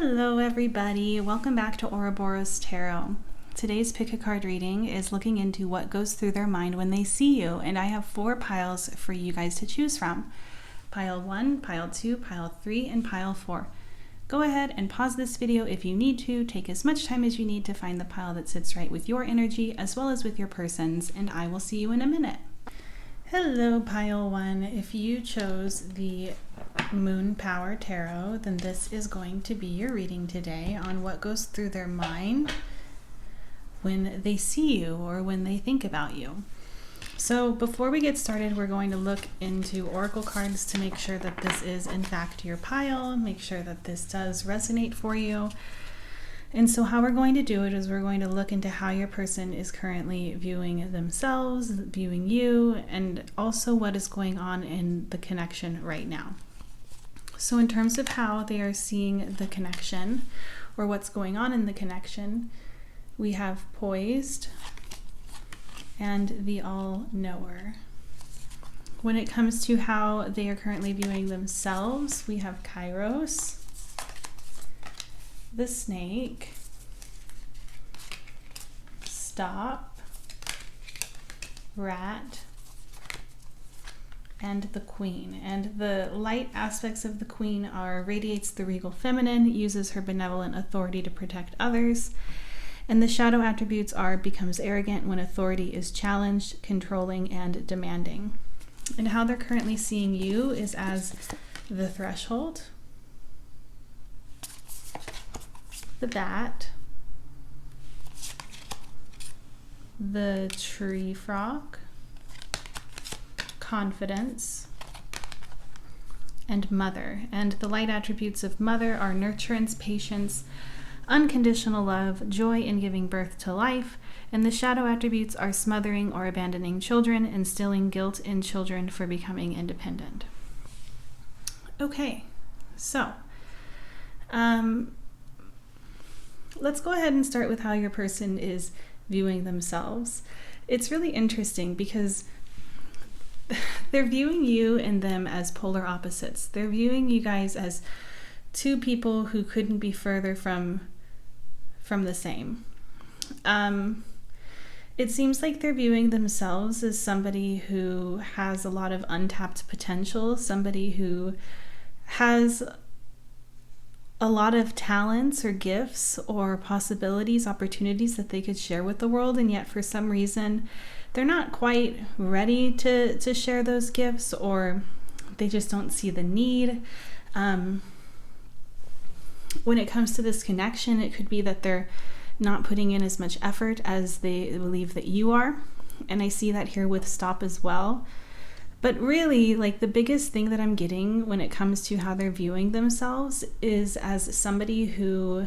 Hello everybody, welcome back to Ouroboros Tarot. Today's pick a card reading is looking into what goes through their mind when they see you, and I have 4 piles for you guys to choose from. Pile 1, Pile 2, Pile 3, and Pile 4. Go ahead and pause this video if you need to. Take as much time as you need to find the pile that sits right with your energy as well as with your person's, and I will see you in a minute. Hello Pile 1, if you chose the Moon Power Tarot, then this is going to be your reading today on what goes through their mind when they see you or when they think about you. So before we get started, we're going to look into oracle cards to make sure that this is in fact your pile, make sure that this does resonate for you. And so how we're going to do it is we're going to look into how your person is currently viewing themselves, viewing you, and also what is going on in the connection right now. So in terms of how they are seeing the connection or what's going on in the connection, we have poised and the all-knower. When it comes to how they are currently viewing themselves, we have Kairos, the snake, stop, rat, and the queen. And the light aspects of the queen are radiates the regal feminine, uses her benevolent authority to protect others. And the shadow attributes are becomes arrogant when authority is challenged, controlling, and demanding. And how they're currently seeing you is as the threshold, the bat, the tree frog, confidence, and mother. And the light attributes of mother are nurturance, patience, unconditional love, joy in giving birth to life. And the shadow attributes are smothering or abandoning children, instilling guilt in children for becoming independent. Okay, so let's go ahead and start with how your person is viewing themselves. It's really interesting because they're viewing you and them as polar opposites. They're viewing you guys as 2 people who couldn't be further from the same. It seems like they're viewing themselves as somebody who has a lot of untapped potential, somebody who has a lot of talents or gifts or possibilities, opportunities that they could share with the world, and yet for some reason they're not quite ready to share those gifts, or they just don't see the need. When it comes to this connection, it could be that they're not putting in as much effort as they believe that you are, and I see that here with stop as well. But really, like, the biggest thing that I'm getting when it comes to how they're viewing themselves is as somebody who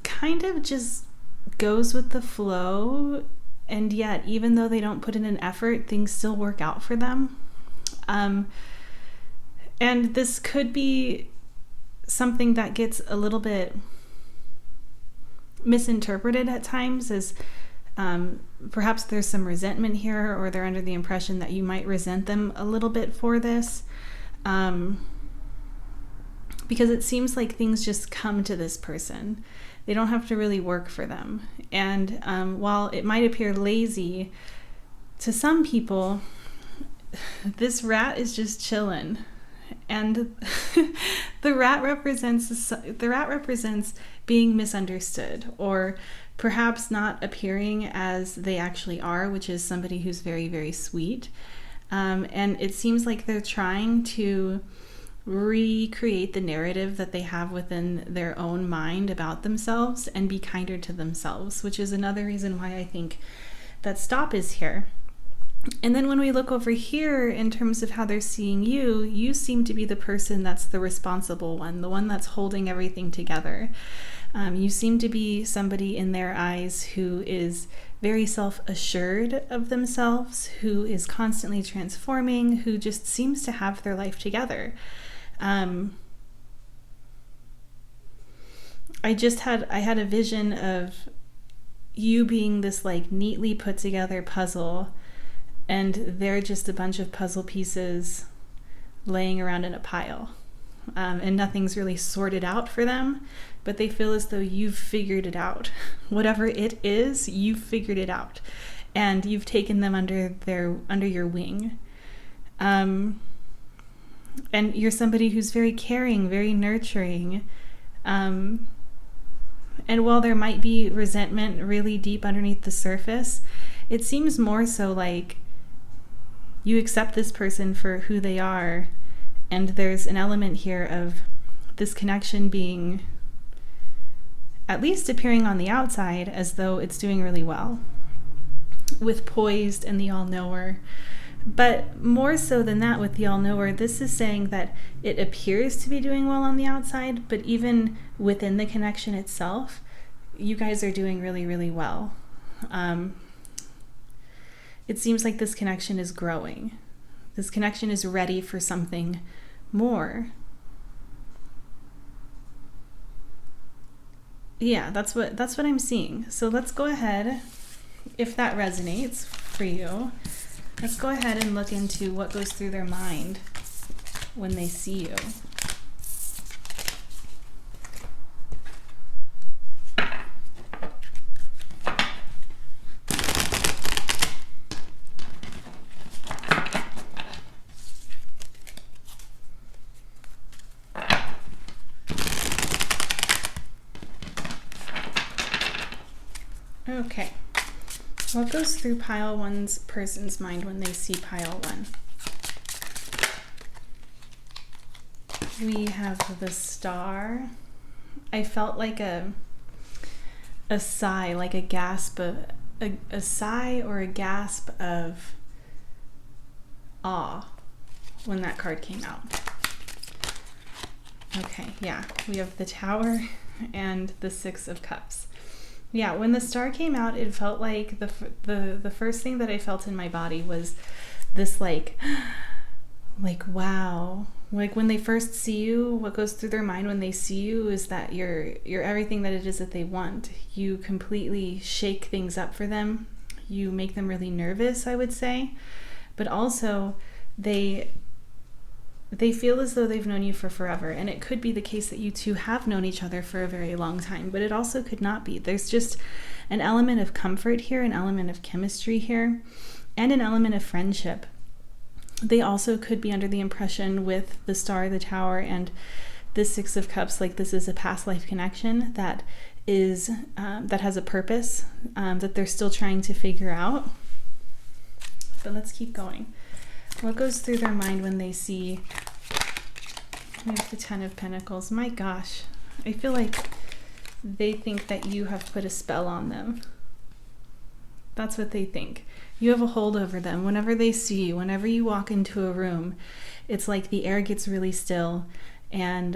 kind of just goes with the flow, and yet even though they don't put in an effort, things still work out for them. And this could be something that gets a little bit misinterpreted at times as perhaps there's some resentment here, or they're under the impression that you might resent them a little bit for this, because it seems like things just come to this person. They don't have to really work for them. And while it might appear lazy to some people, this rat is just chilling. And the rat represents being misunderstood, or perhaps not appearing as they actually are, which is somebody who's very, very sweet. And it seems like they're trying to recreate the narrative that they have within their own mind about themselves and be kinder to themselves, which is another reason why I think that stop is here. And then when we look over here in terms of how they're seeing you, you seem to be the person that's the responsible one, the one that's holding everything together. You seem to be somebody in their eyes who is very self-assured of themselves, who is constantly transforming, who just seems to have their life together. I had a vision of you being this like neatly put together puzzle, and they're just a bunch of puzzle pieces laying around in a pile. and nothing's really sorted out for them, but they feel as though you've figured it out. Whatever it is, you've figured it out, and you've taken them under your wing. And you're somebody who's very caring, very nurturing. And while there might be resentment really deep underneath the surface, it seems more so like you accept this person for who they are. And there's an element here of this connection being at least appearing on the outside as though it's doing really well, with poised and the all-knower. But more so than that, with the all-knower, this is saying that it appears to be doing well on the outside, but even within the connection itself, you guys are doing really, really well. It seems like this connection is growing. This connection is ready for something more. Yeah, that's what I'm seeing. So let's go ahead, if that resonates for you, let's go ahead and look into what goes through their mind when they see you. Okay, what goes through pile one's person's mind when they see pile one? We have the Star. I felt like a sigh, like a gasp, a sigh or a gasp of awe when that card came out. Okay, yeah, we have the Tower and the Six of Cups. Yeah, when the Star came out, it felt like the first thing that I felt in my body was this like wow. Like when they first see you, what goes through their mind when they see you is that you're everything that it is that they want. You completely shake things up for them. You make them really nervous, I would say. But also they feel as though they've known you for forever. And it could be the case that you two have known each other for a very long time, but it also could not be. There's just an element of comfort here, an element of chemistry here, and an element of friendship. They also could be under the impression with the Star, the Tower, and the Six of Cups, like this is a past life connection that is that has a purpose that they're still trying to figure out. But let's keep going. What goes through their mind when they see we have the Ten of Pentacles? My gosh, I feel like they think that you have put a spell on them. That's what they think. You have a hold over them. Whenever they see you, whenever you walk into a room, it's like the air gets really still and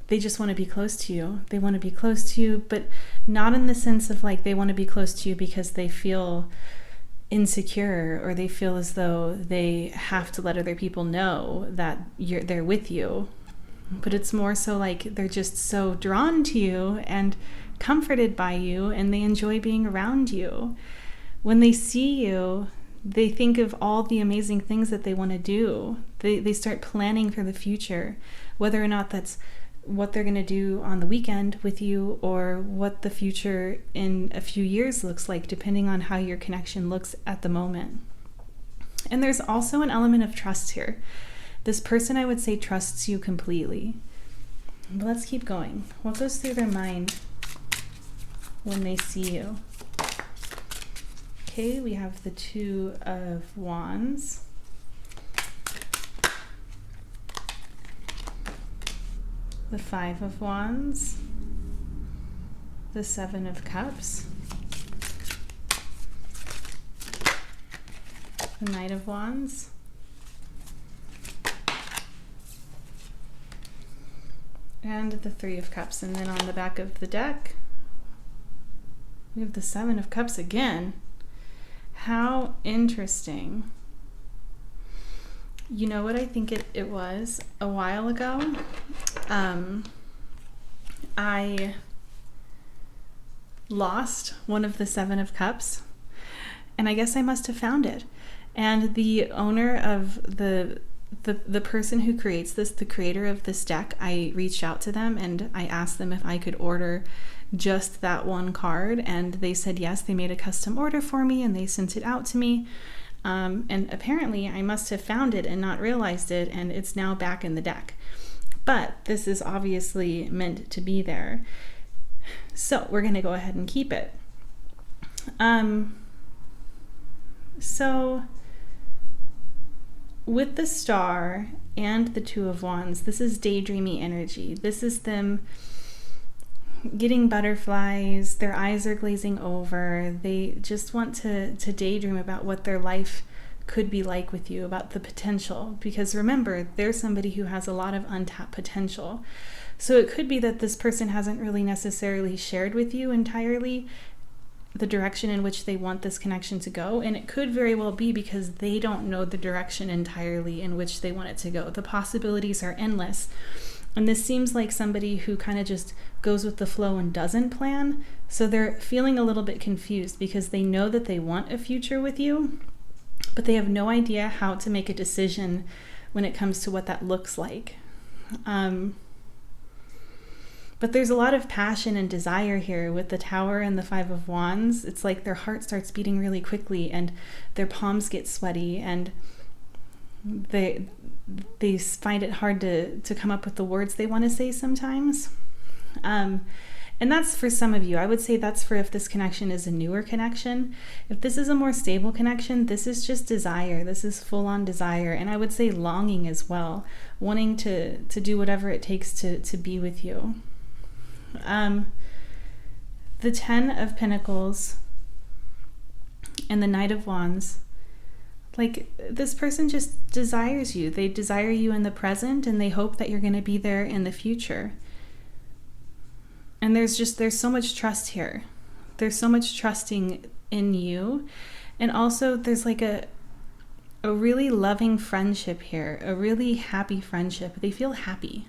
they just want to be close to you. They want to be close to you, but not in the sense of like they want to be close to you because they feel insecure or they feel as though they have to let other people know that they're with you. But it's more so like they're just so drawn to you and comforted by you, and they enjoy being around you. When they see you, they think of all the amazing things that they want to do. They start planning for the future, whether or not that's what they're going to do on the weekend with you or what the future in a few years looks like, depending on how your connection looks at the moment. And there's also an element of trust here. This person, I would say, trusts you completely. But let's keep going. What goes through their mind when they see you? Okay, we have the Two of Wands. The Five of Wands. The Seven of Cups. The Knight of Wands. And the Three of Cups. And then on the back of the deck, we have the Seven of Cups again. How interesting. You know what I think it was? A while ago, I lost one of the Seven of Cups, and I guess I must have found it. And the owner of the the person who creates this, the creator of this deck, I reached out to them and I asked them if I could order just that one card, and they said yes. They made a custom order for me and they sent it out to me. And apparently I must have found it and not realized it, and it's now back in the deck. But this is obviously meant to be there. So we're going to go ahead and keep it. So with the Star and the Two of Wands, this is daydreamy energy. This is them getting butterflies, their eyes are glazing over. They just want to daydream about what their life could be like with you, about the potential. Because remember, they're somebody who has a lot of untapped potential. So it could be that this person hasn't really necessarily shared with you entirely the direction in which they want this connection to go. And it could very well be because they don't know the direction entirely in which they want it to go. The possibilities are endless. And this seems like somebody who kind of just goes with the flow and doesn't plan. So they're feeling a little bit confused because they know that they want a future with you, but they have no idea how to make a decision when it comes to what that looks like. But there's a lot of passion and desire here with the Tower and the Five of Wands. It's like their heart starts beating really quickly and their palms get sweaty, and they find it hard to come up with the words they want to say sometimes. And that's for some of you. I would say that's for if this connection is a newer connection. If this is a more stable connection, this is just desire. This is full-on desire. And I would say longing as well, wanting to do whatever it takes to be with you. The Ten of Pentacles and the Knight of Wands, like this person just desires you. They desire you in the present and they hope that you're going to be there in the future. And there's so much trust here. There's so much trusting in you. And also there's like a really loving friendship here, a really happy friendship. They feel happy.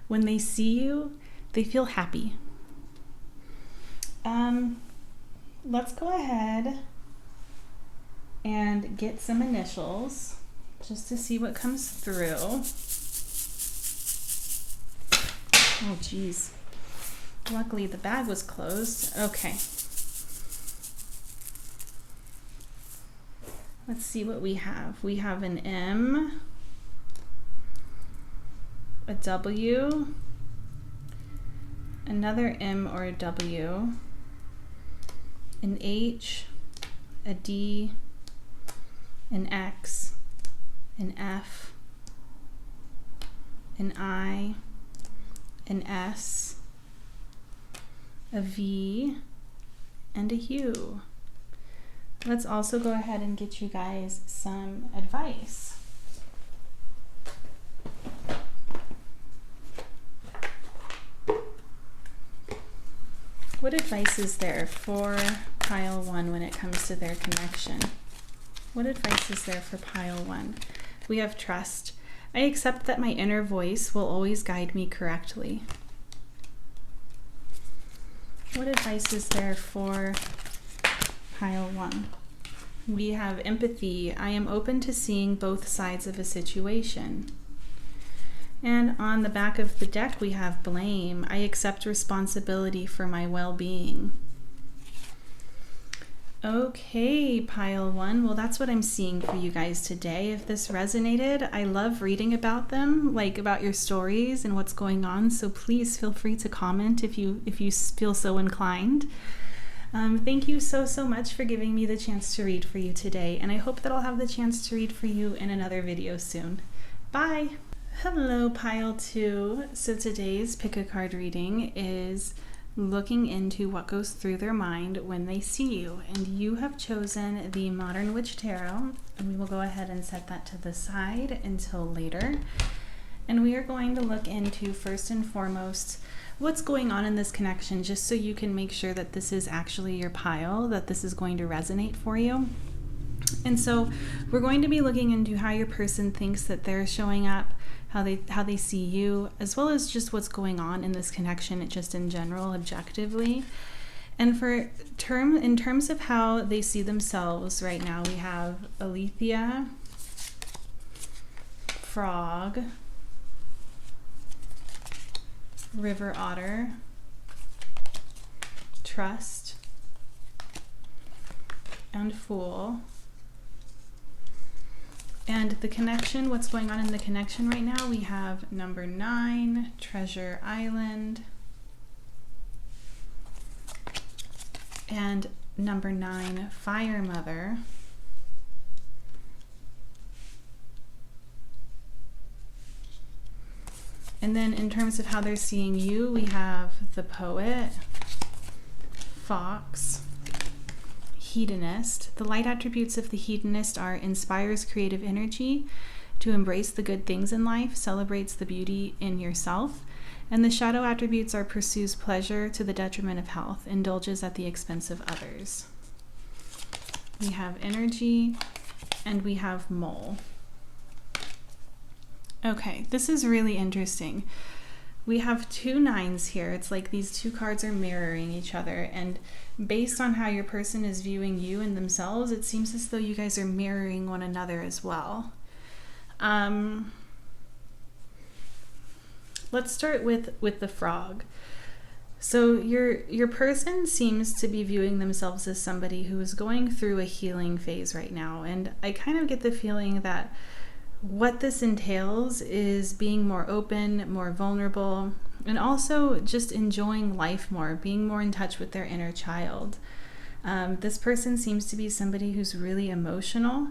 When they see you, they feel happy. Let's go ahead and get some initials just to see what comes through. Oh geez. Luckily the bag was closed. Okay. Let's see what we have. We have an M, a W, another M or a W, an H, a D, an X, an F, an I, an S, a V, and a U. Let's also go ahead and get you guys some advice. What advice is there for pile one when it comes to their connection? What advice is there for pile one? We have trust. I accept that my inner voice will always guide me correctly. What advice is there for pile one? We have empathy. I am open to seeing both sides of a situation. And on the back of the deck, we have blame. I accept responsibility for my well-being. Okay, pile one. Well, that's what I'm seeing for you guys today. If this resonated, I love reading about them, like about your stories and what's going on. So please feel free to comment if you feel so inclined. Thank you so much for giving me the chance to read for you today. And I hope that I'll have the chance to read for you in another video soon. Bye. Hello, pile two. So today's pick a card reading is looking into what goes through their mind when they see you. And you have chosen the Modern Witch Tarot, and we will go ahead and set that to the side until later. And we are going to look into, first and foremost, what's going on in this connection, just so you can make sure that this is actually your pile, that this is going to resonate for you. And so we're going to be looking into how your person thinks that they're showing up, how they see you, as well as just what's going on in this connection, just in general, objectively. And in terms of how they see themselves right now, we have Alethea, Frog, River Otter, Trust, and Fool. And the connection, what's going on in the connection right now, we have number 9, Treasure Island, and number 9, Fire Mother. And then in terms of how they're seeing you, we have the Poet, Fox, Hedonist. The light attributes of the hedonist are inspires creative energy to embrace the good things in life, celebrates the beauty in yourself. And the shadow attributes are pursues pleasure to the detriment of health, indulges at the expense of others. We have energy, and we have mole. Okay, this is really interesting. We have 2 9s here. It's like these 2 cards are mirroring each other, and based on how your person is viewing you and themselves, it seems as though you guys are mirroring one another as well. Let's start with the Frog. So your person seems to be viewing themselves as somebody who is going through a healing phase right now, and I kind of get the feeling that what this entails is being more open, more vulnerable, and also just enjoying life more, being more in touch with their inner child. This person seems to be somebody who's really emotional,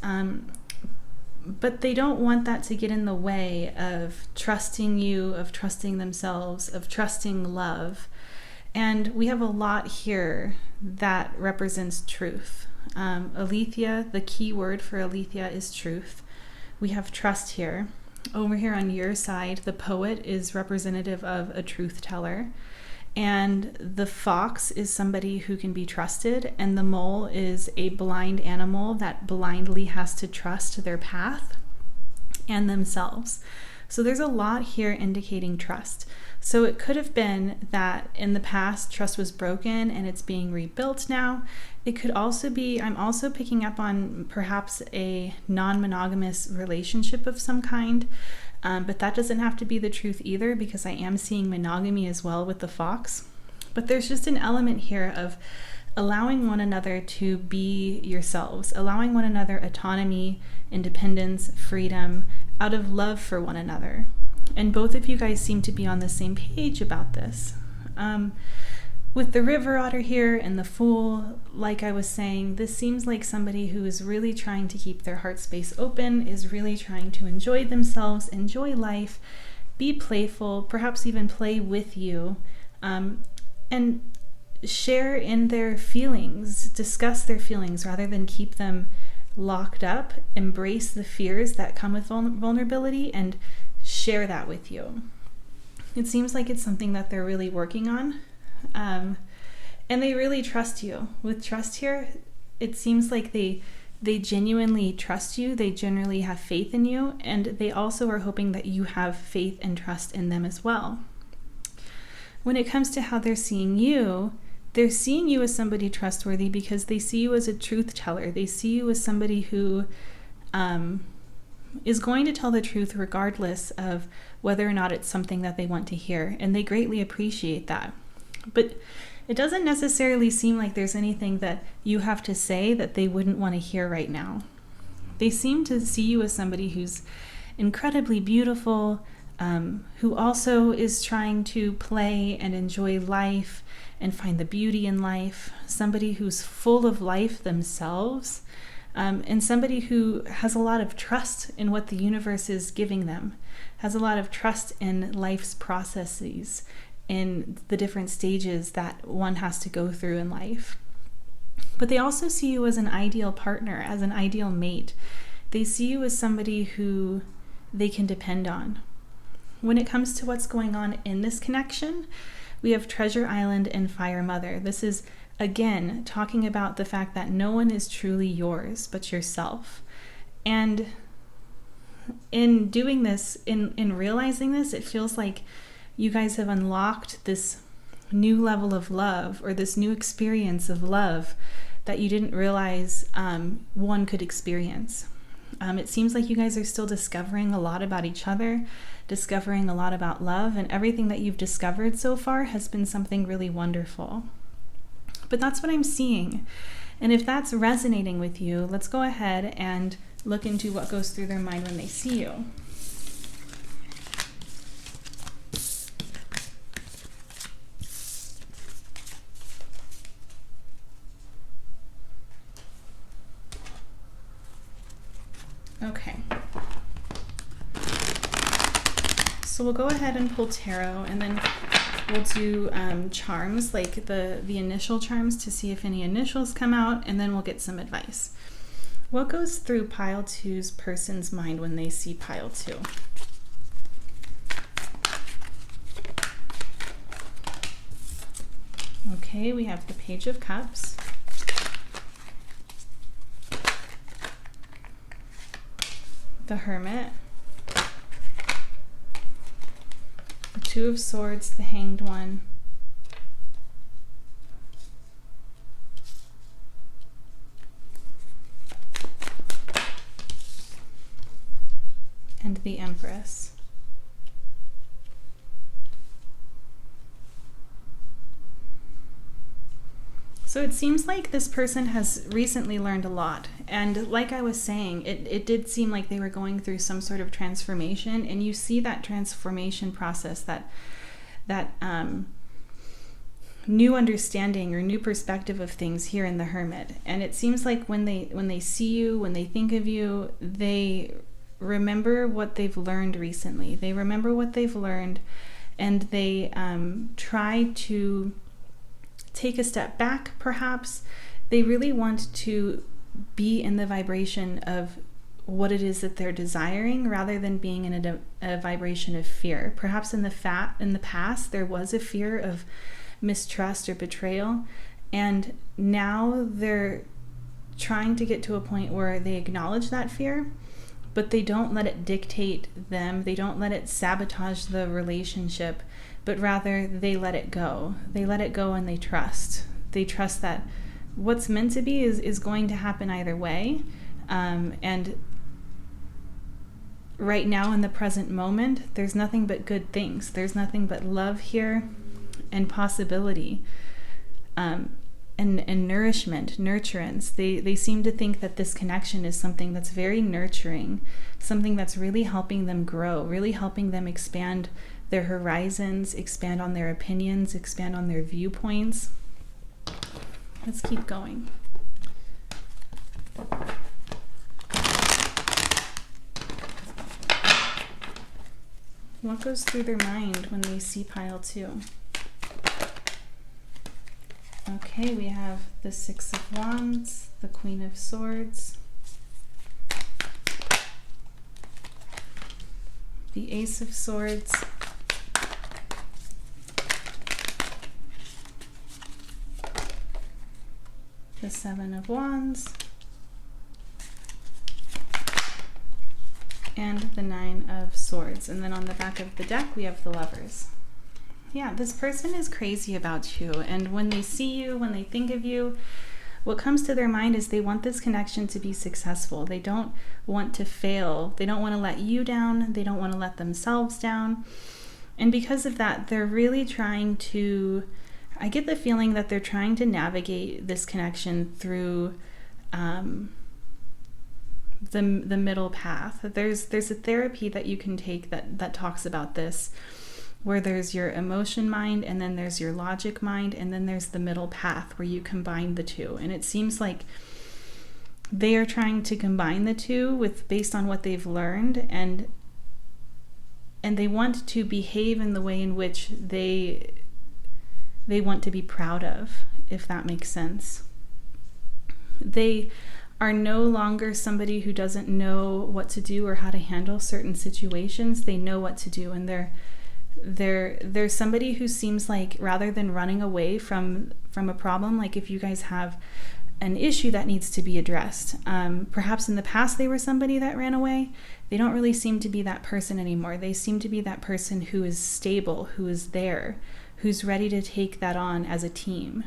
but they don't want that to get in the way of trusting you, of trusting themselves, of trusting love. And we have a lot here that represents truth. Alethea, the key word for Alethea is truth. We have trust here. Over here on your side, the Poet is representative of a truth teller, and the Fox is somebody who can be trusted, and the Mole is a blind animal that blindly has to trust their path and themselves. So there's a lot here indicating trust. So it could have been that in the past trust was broken and it's being rebuilt now. It could also be, I'm also picking up on perhaps a non-monogamous relationship of some kind, but that doesn't have to be the truth either, because I am seeing monogamy as well with the Fox. But there's just an element here of allowing one another to be yourselves, allowing one another autonomy, independence, freedom, out of love for one another. And both of you guys seem to be on the same page about this. With the River Otter here and the Fool, like I was saying, this seems like somebody who is really trying to keep their heart space open, is really trying to enjoy themselves, enjoy life, be playful, perhaps even play with you, and share in their feelings, discuss their feelings rather than keep them locked up, embrace the fears that come with vulnerability and share that with you. It seems like it's something that they're really working on, and they really trust you. With trust here, it seems like they genuinely trust you, they generally have faith in you, and they also are hoping that you have faith and trust in them as well. When it comes to how they're seeing you as somebody trustworthy because they see you as a truth teller. They see you as somebody who is going to tell the truth regardless of whether or not it's something that they want to hear, and they greatly appreciate that. But it doesn't necessarily seem like there's anything that you have to say that they wouldn't want to hear right now. They seem to see you as somebody who's incredibly beautiful, who also is trying to play and enjoy life and find the beauty in life, somebody who's full of life themselves, and somebody who has a lot of trust in what the universe is giving them, has a lot of trust in life's processes, in the different stages that one has to go through in life. But they also see you as an ideal partner, as an ideal mate. They see you as somebody who they can depend on. When it comes to what's going on in this connection, we have Treasure Island and Fire Mother. This is, again, talking about the fact that no one is truly yours but yourself. And in doing this, in realizing this, it feels like you guys have unlocked this new level of love, or this new experience of love that you didn't realize one could experience. It seems like you guys are still discovering a lot about each other, discovering a lot about love, and everything that you've discovered so far has been something really wonderful. But that's what I'm seeing. And if that's resonating with you, let's go ahead and look into what goes through their mind when they see you. Okay. So we'll go ahead and pull tarot, and then we'll do charms, like the initial charms, to see if any initials come out, and then we'll get some advice. What goes through pile 2's person's mind when they see pile 2? Okay, we have the Page of Cups, the Hermit, the Two of Swords, the Hanged One, and the Empress. So it seems like this person has recently learned a lot. And like I was saying, it did seem like they were going through some sort of transformation. And you see that transformation process, that new understanding or new perspective of things here in the Hermit. And it seems like when they see you, when they think of you, they remember what they've learned recently. They remember what they've learned, and they try to take a step back, perhaps. They really want to be in the vibration of what it is that they're desiring, rather than being in a vibration of fear. Perhaps in the past there was a fear of mistrust or betrayal, and now they're trying to get to a point where they acknowledge that fear, but they don't let it dictate them. They don't let it sabotage the relationship, but rather they let it go. They let it go, and they trust. They trust that what's meant to be is going to happen either way. And right now, in the present moment, there's nothing but good things. There's nothing but love here, and possibility, and nourishment, nurturance. They seem to think that this connection is something that's very nurturing, something that's really helping them grow, really helping them expand their horizons, expand on their opinions, expand on their viewpoints. Let's keep going. What goes through their mind when they see pile 2? Okay, we have the Six of Wands, the Queen of Swords, the Ace of Swords, the Seven of Wands, and the Nine of Swords. And then on the back of the deck, we have the Lovers. Yeah, this person is crazy about you. And when they see you, when they think of you, what comes to their mind is they want this connection to be successful. They don't want to fail. They don't want to let you down. They don't want to let themselves down. And because of that, they're really trying to, I get the feeling that they're trying to navigate this connection through the middle path. There's a therapy that you can take that talks about this, where there's your emotion mind, and then there's your logic mind, and then there's the middle path where you combine the two. And it seems like they are trying to combine the two based on what they've learned, and they want to behave in the way in which they want to be proud of, if that makes sense. They are no longer somebody who doesn't know what to do or how to handle certain situations. They know what to do, and they're somebody who seems like, rather than running away from a problem, like if you guys have an issue that needs to be addressed, perhaps in the past they were somebody that ran away. They don't really seem to be that person anymore. They seem to be that person who is stable, who is there, who's ready to take that on as a team.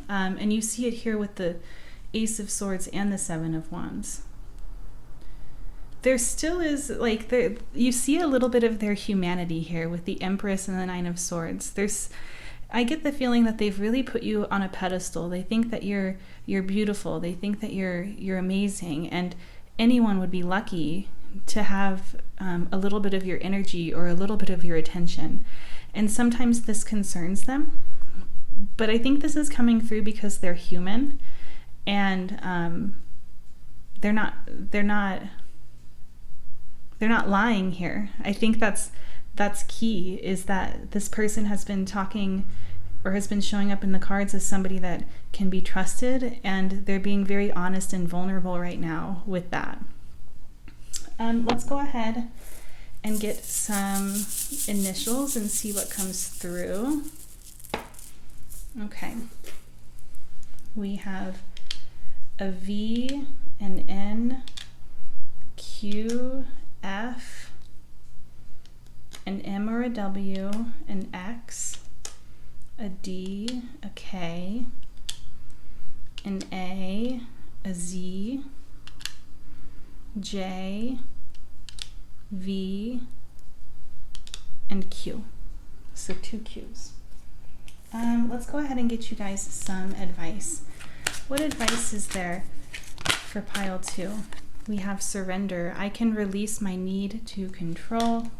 And you see it here with the Ace of Swords and the Seven of Wands. there still is, like, you see a little bit of their humanity here with the Empress and the Nine of Swords. I get the feeling that they've really put you on a pedestal. They think that you're beautiful. They think that you're amazing, and anyone would be lucky to have a little bit of your energy or a little bit of your attention. And sometimes this concerns them, but I think this is coming through because they're human, and they're not lying here. I think that's key, is that this person has been talking or has been showing up in the cards as somebody that can be trusted, and they're being very honest and vulnerable right now with that. Let's go ahead and get some initials and see what comes through. Okay. We have a V, an N, Q, F, an M or a W, an X, a D, a K, an A, a Z, J, V, and Q. So 2 Qs. Let's go ahead and get you guys some advice. What advice is there for pile 2? We have surrender. I can release my need to control.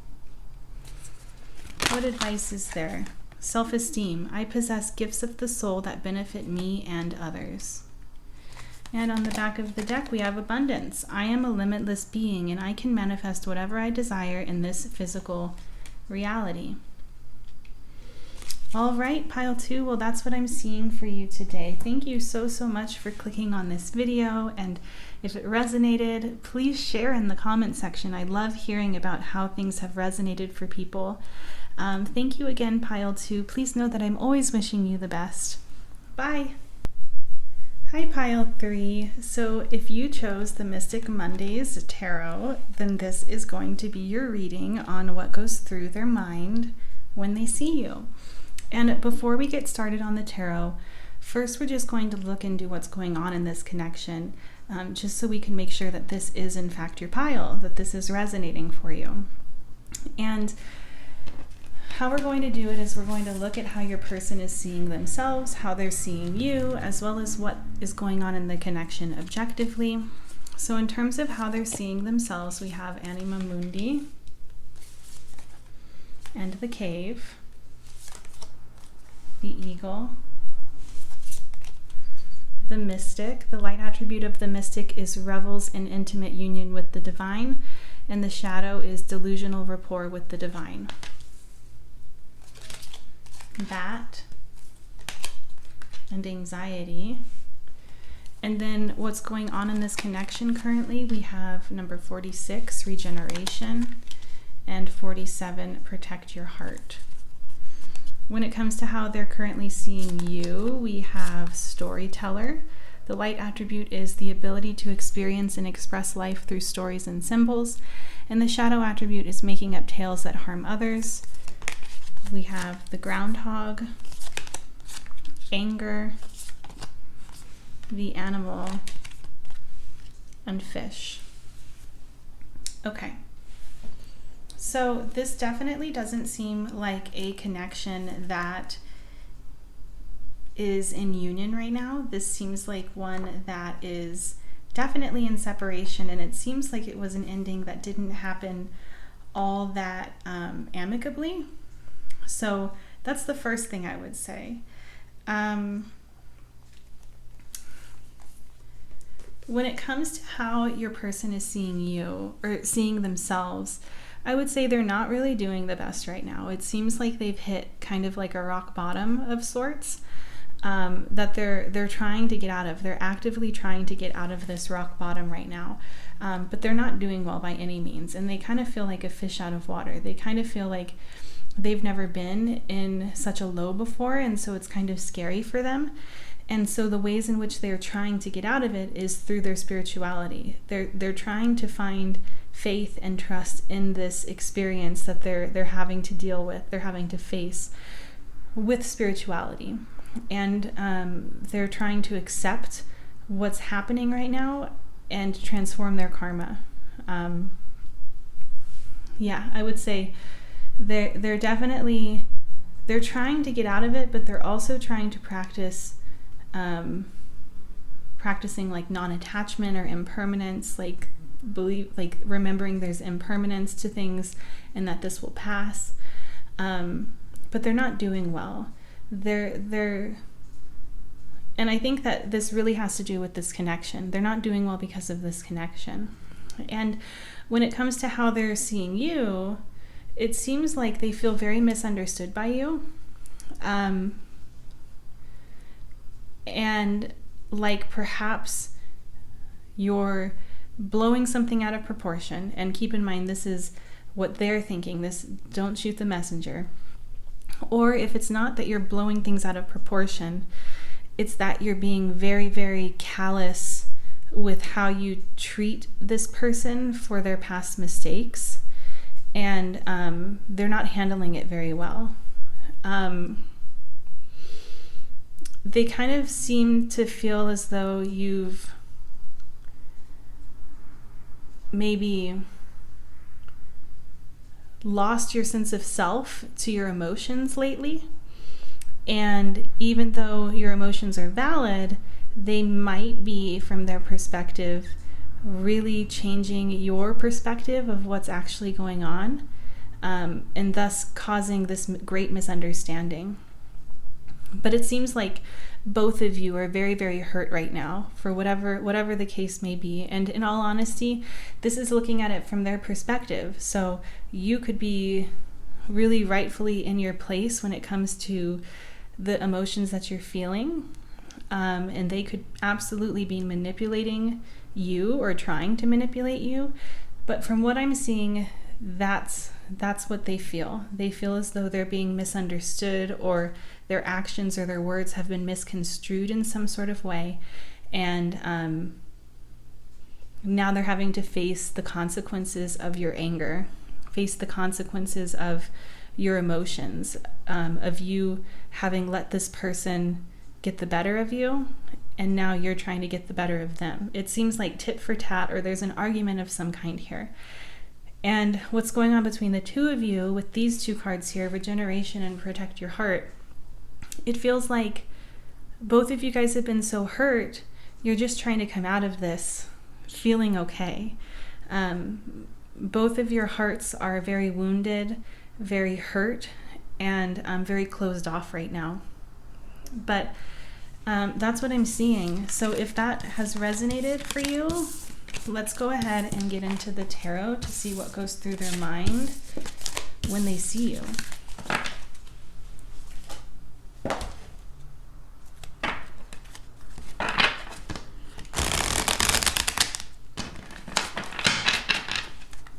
What advice is there? Self-esteem. I possess gifts of the soul that benefit me and others. And on the back of the deck, we have abundance. I am a limitless being, and I can manifest whatever I desire in this physical reality. All right, pile 2, well, that's what I'm seeing for you today. Thank you so much for clicking on this video, and if it resonated, please share in the comment section. I love hearing about how things have resonated for people. Thank you again, pile 2. Please know that I'm always wishing you the best. Bye. Hi, pile 3. So if you chose the Mystic Mondays Tarot, then this is going to be your reading on what goes through their mind when they see you. And before we get started on the tarot, first we're just going to look into what's going on in this connection, just so we can make sure that this is in fact your pile, that this is resonating for you. And how we're going to do it is we're going to look at how your person is seeing themselves, how they're seeing you, as well as what is going on in the connection objectively. So in terms of how they're seeing themselves, we have Anima Mundi and the Cave, the Eagle, the Mystic. The light attribute of the Mystic is revels in intimate union with the divine, and the shadow is delusional rapport with the divine. Bat and anxiety. And then what's going on in this connection currently, we have number 46, regeneration, and 47, protect your heart. When it comes to how they're currently seeing you, we have storyteller. The light attribute is the ability to experience and express life through stories and symbols, and the shadow attribute is making up tales that harm others. We have the groundhog, anger, the animal, and fish. Okay. So this definitely doesn't seem like a connection that is in union right now. This seems like one that is definitely in separation, and it seems like it was an ending that didn't happen all that amicably. So that's the first thing I would say. When it comes to how your person is seeing you or seeing themselves, I would say they're not really doing the best right now. It seems like they've hit kind of like a rock bottom of sorts, that they're trying to get out of. They're actively trying to get out of this rock bottom right now, but they're not doing well by any means, and they kind of feel like a fish out of water. They kind of feel like they've never been in such a low before, and so it's kind of scary for them. And so the ways in which they're trying to get out of it is through their spirituality. They're trying to find faith and trust in this experience that they're having to deal with, they're having to face with spirituality. And they're trying to accept what's happening right now and transform their karma. Yeah, I would say they're definitely, they're trying to get out of it, but they're also trying to practicing like non-attachment or impermanence, like remembering there's impermanence to things and that this will pass. But they're not doing well. And I think that this really has to do with this connection. They're not doing well because of this connection. And when it comes to how they're seeing you, it seems like they feel very misunderstood by you. And like perhaps you're blowing something out of proportion. And keep in mind, this is what they're thinking. This, don't shoot the messenger. Or if it's not that you're blowing things out of proportion, it's that you're being very, very callous with how you treat this person for their past mistakes. And they're not handling it very well. They kind of seem to feel as though you've maybe lost your sense of self to your emotions lately. And even though your emotions are valid, they might be, from their perspective, really changing your perspective of what's actually going on, and thus causing this great misunderstanding. But it seems like both of you are very, very hurt right now for whatever the case may be. And in all honesty, this is looking at it from their perspective. So you could be really rightfully in your place when it comes to the emotions that you're feeling. And they could absolutely be manipulating you or trying to manipulate you. But from what I'm seeing, that's what they feel. They feel as though they're being misunderstood, or their actions or their words have been misconstrued in some sort of way. And now they're having to face the consequences of your anger, face the consequences of your emotions, of you having let this person get the better of you, and now you're trying to get the better of them. It seems like tit for tat, or there's an argument of some kind here. And what's going on between the two of you with these two cards here, Regeneration and Protect Your Heart, it feels like both of you guys have been so hurt, you're just trying to come out of this feeling okay. Both of your hearts are very wounded, very hurt, and very closed off right now. But that's what I'm seeing. So if that has resonated for you, let's go ahead and get into the tarot to see what goes through their mind when they see you.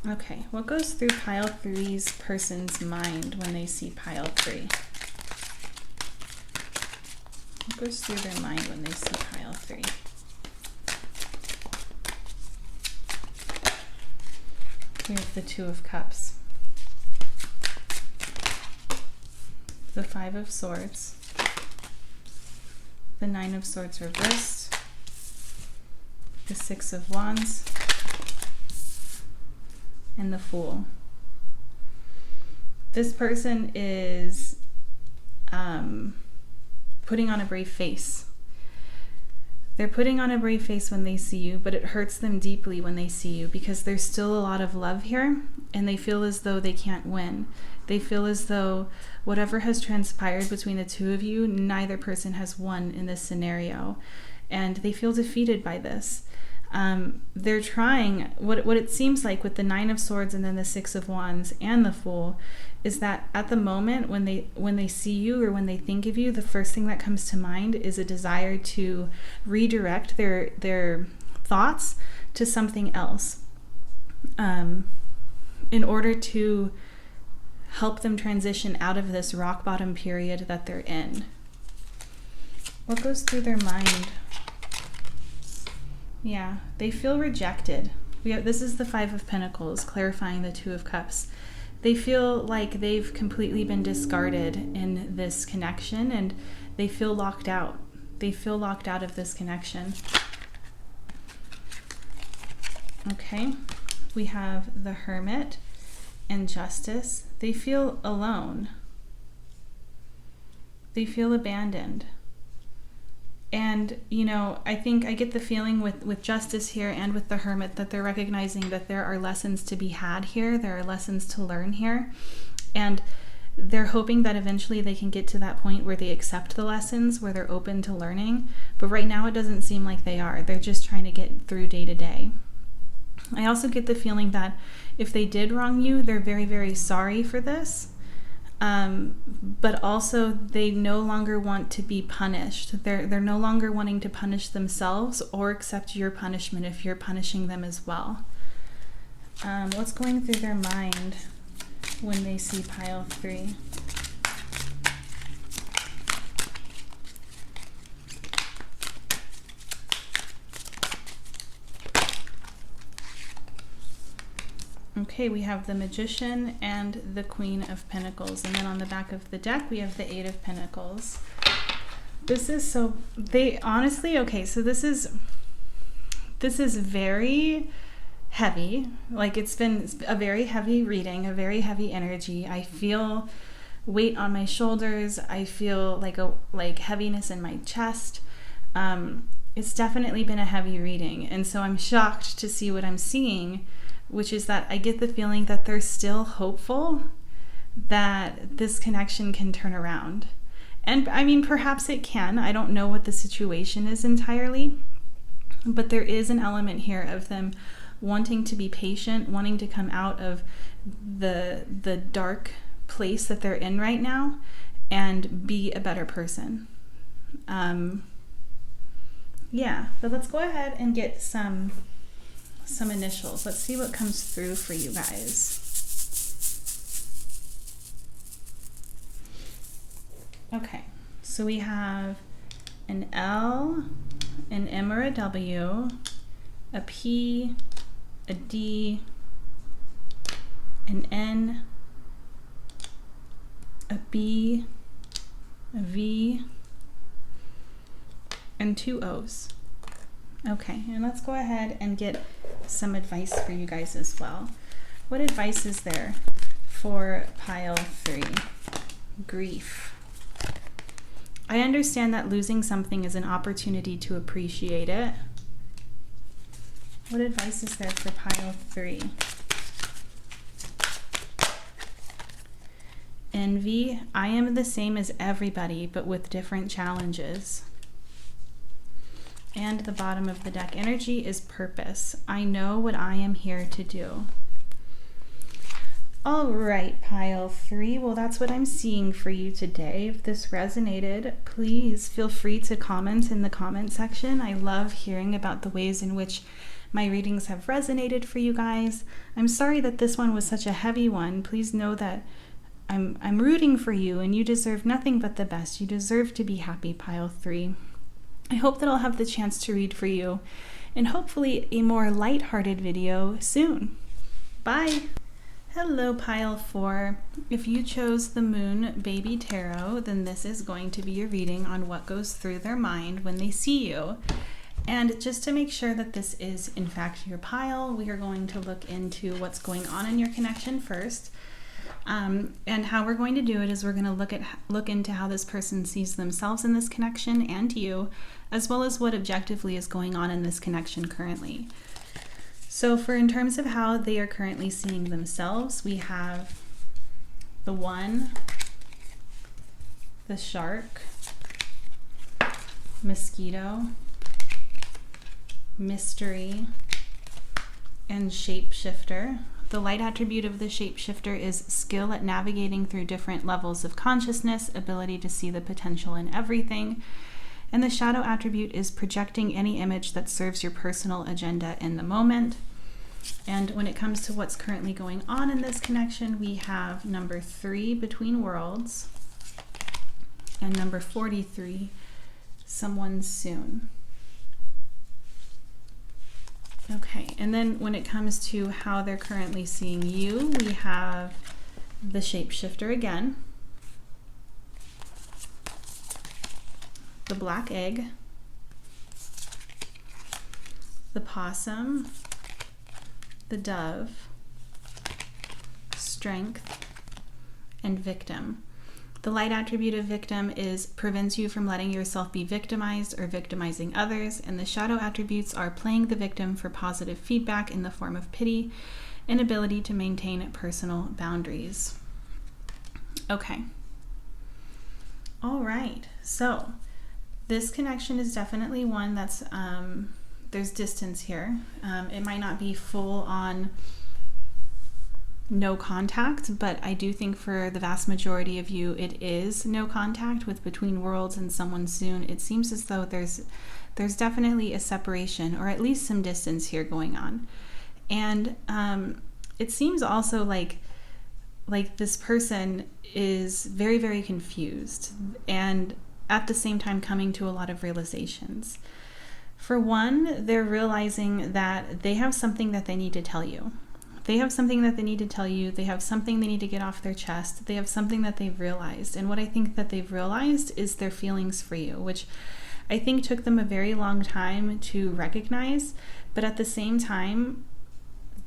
Okay, what goes through pile 3's person's mind when they see pile 3? What goes through their mind when they see pile 3? We have the Two of Cups, the Five of Swords, the Nine of Swords reversed, the Six of Wands, and the Fool. This person is putting on a brave face. They're putting on a brave face when they see you, but it hurts them deeply when they see you because there's still a lot of love here, and they feel as though they can't win. They feel as though whatever has transpired between the two of you, neither person has won in this scenario, and they feel defeated by this. They're trying, what it seems like with the Nine of Swords and then the Six of Wands and the Fool, is that at the moment when they see you or when they think of you, the first thing that comes to mind is a desire to redirect their thoughts to something else, in order to help them transition out of this rock bottom period that they're in. What goes through their mind? Yeah, they feel rejected. This is the Five of Pentacles, clarifying the Two of Cups. They feel like they've completely been discarded in this connection, and they feel locked out. They feel locked out of this connection. Okay, we have the Hermit and Justice. They feel alone. They feel abandoned. And, you know, I think I get the feeling with Justice here and with the Hermit that they're recognizing that there are lessons to be had here. There are lessons to learn here. And they're hoping that eventually they can get to that point where they accept the lessons, where they're open to learning. But right now it doesn't seem like they are. They're just trying to get through day to day. I also get the feeling that if they did wrong you, they're very, very sorry for this. But also they no longer want to be punished. They're no longer wanting to punish themselves or accept your punishment if you're punishing them as well. What's going through their mind when they see pile 3? Okay, we have the Magician and the Queen of Pentacles. And then on the back of the deck, we have the 8 of Pentacles. This is so, they honestly, okay, so this is very heavy. Like, it's been a very heavy reading, a very heavy energy. I feel weight on my shoulders. I feel like heaviness in my chest. It's definitely been a heavy reading. And so I'm shocked to see what I'm seeing, which is that I get the feeling that they're still hopeful that this connection can turn around. And I mean, perhaps it can. I don't know what the situation is entirely, but there is an element here of them wanting to be patient, wanting to come out of the dark place that they're in right now and be a better person. Yeah, but let's go ahead and get some initials. Let's see what comes through for you guys. Okay, so we have an L, an M or a W, a P, a D, an N, a B, a V, and 2 O's. Okay, and let's go ahead and get some advice for you guys as well. What advice is there for pile 3? Grief. I understand that losing something is an opportunity to appreciate it. What advice is there for pile 3? Envy. I am the same as everybody, but with different challenges. And the bottom of the deck energy is purpose. I know what I am here to do. All right, pile 3. Well, that's what I'm seeing for you today. If this resonated, please feel free to comment in the comment section. I love hearing about the ways in which my readings have resonated for you guys. I'm sorry that this one was such a heavy one. Please know that I'm rooting for you and you deserve nothing but the best. You deserve to be happy, pile 3. I hope that I'll have the chance to read for you and hopefully a more lighthearted video soon. Bye! Hello, pile 4. If you chose the Moon Baby Tarot, then this is going to be your reading on what goes through their mind when they see you. And just to make sure that this is in fact your pile, we are going to look into what's going on in your connection first. And how we're going to do it is we're going to look into how this person sees themselves in this connection and you, as well as what objectively is going on in this connection currently. So in terms of how they are currently seeing themselves, we have the 1, the Shark, Mosquito, Mystery, and Shapeshifter. The light attribute of the Shapeshifter is skill at navigating through different levels of consciousness, ability to see the potential in everything. And the shadow attribute is projecting any image that serves your personal agenda in the moment. And when it comes to what's currently going on in this connection, we have number 3, Between Worlds, and number 43, Someone Soon. Okay, and then when it comes to how they're currently seeing you, we have the Shapeshifter again, the Black Egg, the Possum, the Dove, Strength, and Victim. The light attribute of victim is prevents you from letting yourself be victimized or victimizing others, and the shadow attributes are playing the victim for positive feedback in the form of pity and ability to maintain personal boundaries. Okay. All right. So this connection is definitely one that's, there's distance here. It might not be full on no contact, but I do think for the vast majority of you, it is no contact with between worlds and someone soon. It seems as though there's definitely a separation, or at least some distance here going on. And it seems also like this person is very, very confused, and at the same time coming to a lot of realizations. For one, they're realizing that they have something that they need to tell you. They have something that they need to tell you. They have something they need to get off their chest. They have something that they've realized. And what I think that they've realized is their feelings for you, which I think took them a very long time to recognize. But at the same time,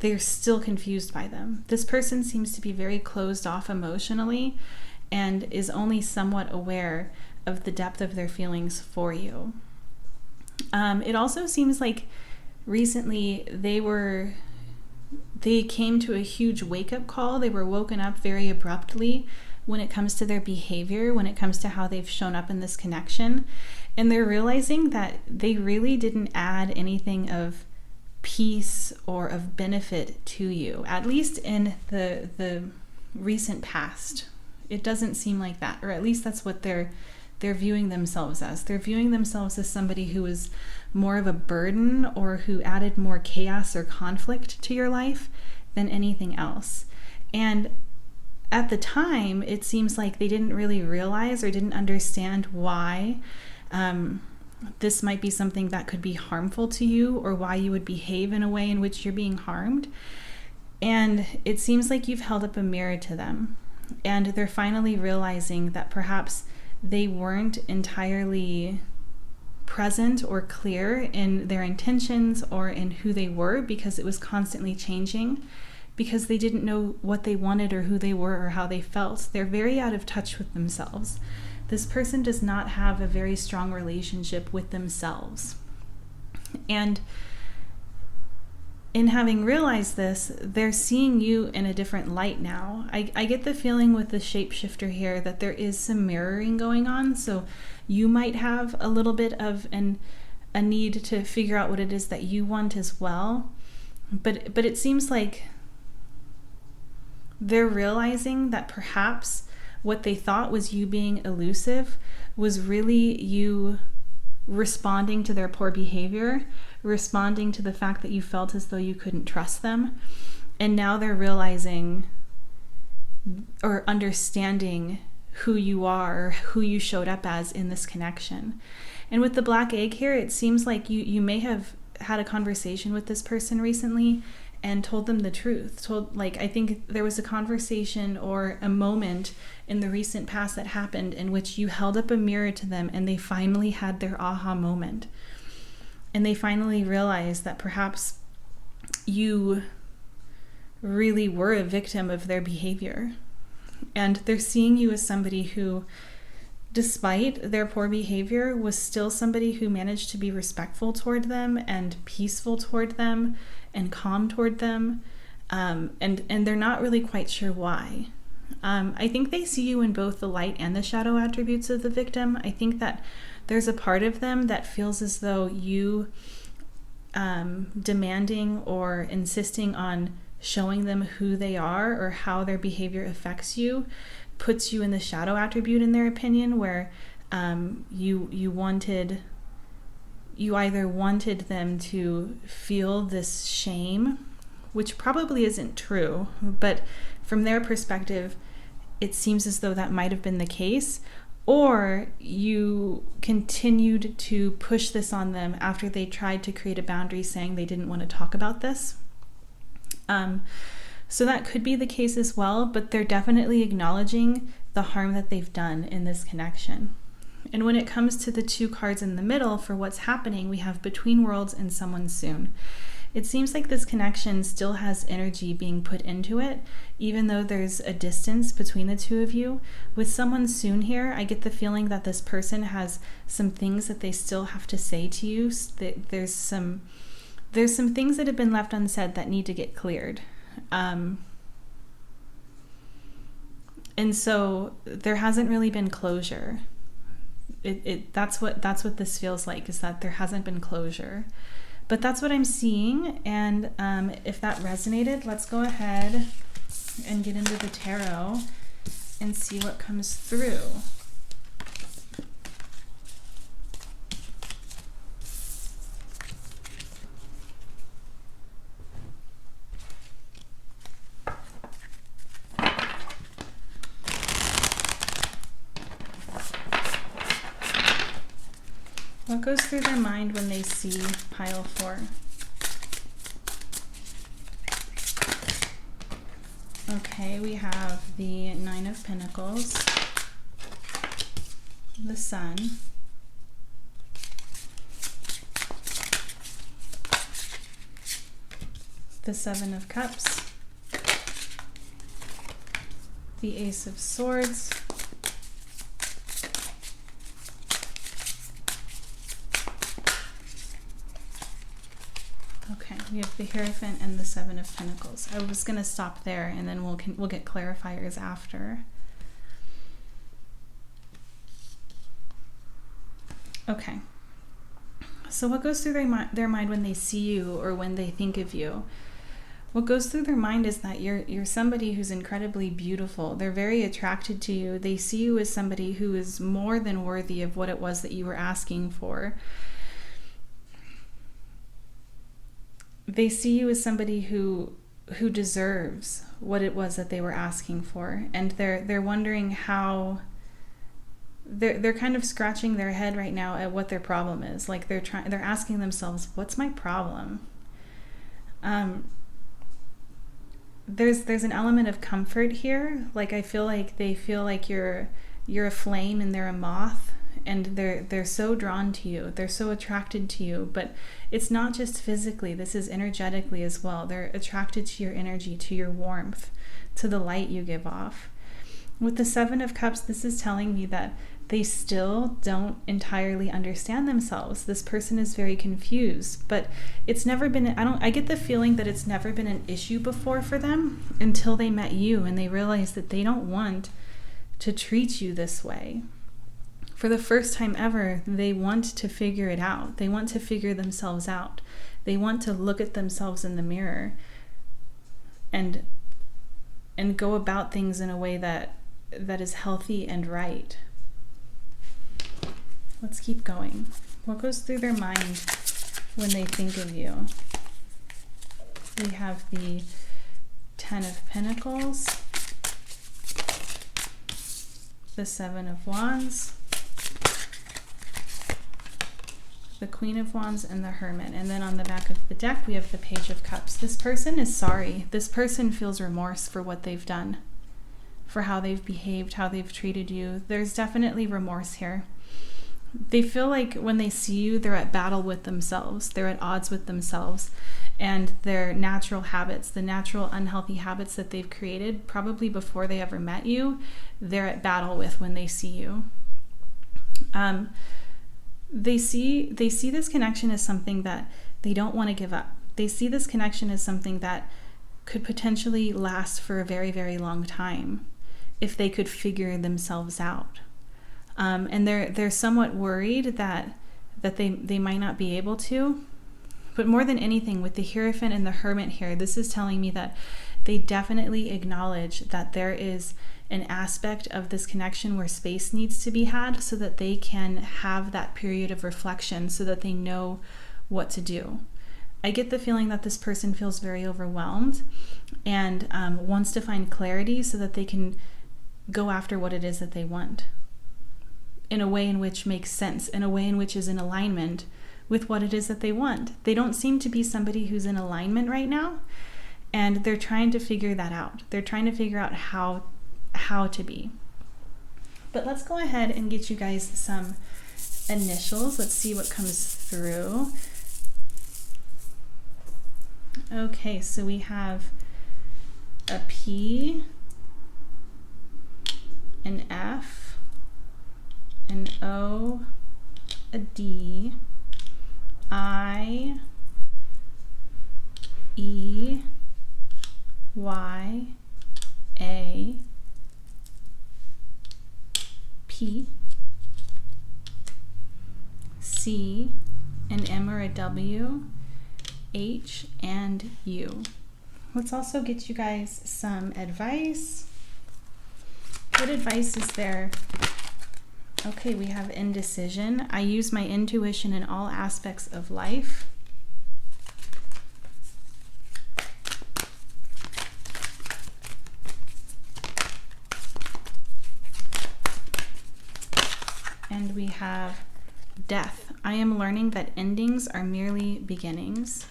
they're still confused by them. This person seems to be very closed off emotionally and is only somewhat aware of the depth of their feelings for you. It also seems like recently they came to a huge wake-up call. They were woken up very abruptly when it comes to their behavior, when it comes to how they've shown up in this connection. And they're realizing that they really didn't add anything of peace or of benefit to you, at least in the recent past. It doesn't seem like that, or at least that's what they're viewing themselves as. They're viewing themselves as somebody who is more of a burden or who added more chaos or conflict to your life than anything else. And at the time, it seems like they didn't really realize or didn't understand why this might be something that could be harmful to you, or why you would behave in a way in which you're being harmed. And it seems like you've held up a mirror to them, and they're finally realizing that perhaps they weren't entirely present or clear in their intentions or in who they were, because it was constantly changing, because they didn't know what they wanted or who they were or how they felt. They're very out of touch with themselves. This person does not have a very strong relationship with themselves. And in having realized this, they're seeing you in a different light now. I get the feeling with the shapeshifter here that there is some mirroring going on. So you might have a little bit of a need to figure out what it is that you want as well. But it seems like they're realizing that perhaps what they thought was you being elusive was really you responding to their poor behavior, responding to the fact that you felt as though you couldn't trust them. And now they're realizing or understanding who you are, who you showed up as in this connection. And with the black egg here, it seems like you may have had a conversation with this person recently and told them the truth. I think there was a conversation or a moment in the recent past that happened in which you held up a mirror to them and they finally had their aha moment. And they finally realized that perhaps you really were a victim of their behavior. And they're seeing you as somebody who, despite their poor behavior, was still somebody who managed to be respectful toward them and peaceful toward them and calm toward them. And they're not really quite sure why. I think they see you in both the light and the shadow attributes of the victim. I think that there's a part of them that feels as though you demanding or insisting on showing them who they are or how their behavior affects you puts you in the shadow attribute, in their opinion, where you either wanted them to feel this shame, which probably isn't true, but from their perspective, it seems as though that might have been the case, or you continued to push this on them after they tried to create a boundary saying they didn't want to talk about this. So that could be the case as well, but they're definitely acknowledging the harm that they've done in this connection. And when it comes to the two cards in the middle for what's happening, we have Between Worlds and Someone Soon. It seems like this connection still has energy being put into it, even though there's a distance between the two of you. With someone soon here, I get the feeling that this person has some things that they still have to say to you. There's some things that have been left unsaid that need to get cleared. And so there hasn't really been closure. That's what this feels like, is that there hasn't been closure. But that's what I'm seeing, and if that resonated, let's go ahead and get into the tarot and see what comes through. What goes through their mind when they see pile 4? Okay, we have the 9 of Pentacles, the Sun, the 7 of Cups, the Ace of Swords, we have the Hierophant and the 7 of Pentacles. I was going to stop there, and then we'll get clarifiers after. Okay. So what goes through their mind when they see you or when they think of you? What goes through their mind is that you're somebody who's incredibly beautiful. They're very attracted to you. They see you as somebody who is more than worthy of what it was that you were asking for. They see you as somebody who deserves what it was that they were asking for, and they're wondering how. They're kind of scratching their head right now at what their problem is. Like they're asking themselves, "What's my problem?" There's an element of comfort here. Like I feel like they feel like you're a flame and they're a moth. And they're so drawn to you. They're so attracted to you. But it's not just physically. This is energetically as well. They're attracted to your energy, to your warmth, to the light you give off. With the 7 of Cups, this is telling me that they still don't entirely understand themselves. This person is very confused. But it's never been... I get the feeling that it's never been an issue before for them until they met you and they realized that they don't want to treat you this way. For the first time ever, they want to figure it out. They want to figure themselves out. They want to look at themselves in the mirror and go about things in a way that is healthy and right. Let's keep going. What goes through their mind when they think of you? We have the 10 of Pentacles, the 7 of Wands, the Queen of Wands, and the Hermit. And then on the back of the deck, we have the Page of Cups. This person is sorry. This person feels remorse for what they've done, for how they've behaved, how they've treated you. There's definitely remorse here. They feel like when they see you, they're at battle with themselves. They're at odds with themselves and their natural habits, the natural unhealthy habits that they've created probably before they ever met you, they're at battle with when they see you. They see this connection as something that they don't want to give up. They see this connection as something that could potentially last for a very, very long time if they could figure themselves out. And they're somewhat worried that they might not be able to. But more than anything, with the Hierophant and the Hermit here, this is telling me that they definitely acknowledge that there is an aspect of this connection where space needs to be had so that they can have that period of reflection so that they know what to do. I get the feeling that this person feels very overwhelmed and wants to find clarity so that they can go after what it is that they want in a way in which makes sense, in a way in which is in alignment with what it is that they want. They don't seem to be somebody who's in alignment right now, and they're trying to figure that out. They're trying to figure out how to be. But let's go ahead and get you guys some initials. Let's see what comes through. Okay, so we have a P, an F, an O, a D, I, E, Y, A, P, C, an M or a W, H, and U. Let's also get you guys some advice. What advice is there? Okay, we have indecision. I use my intuition in all aspects of life. And we have death. I am learning that endings are merely beginnings.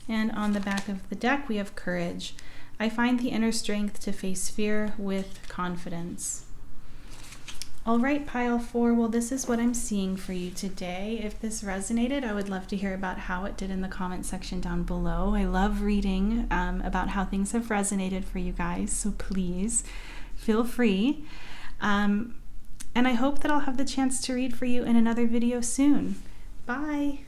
And on the back of the deck, we have courage. I find the inner strength to face fear with confidence. All right, pile 4, well, this is what I'm seeing for you today. If this resonated, I would love to hear about how it did in the comment section down below. I love reading about how things have resonated for you guys, so please feel free. And I hope that I'll have the chance to read for you in another video soon. Bye!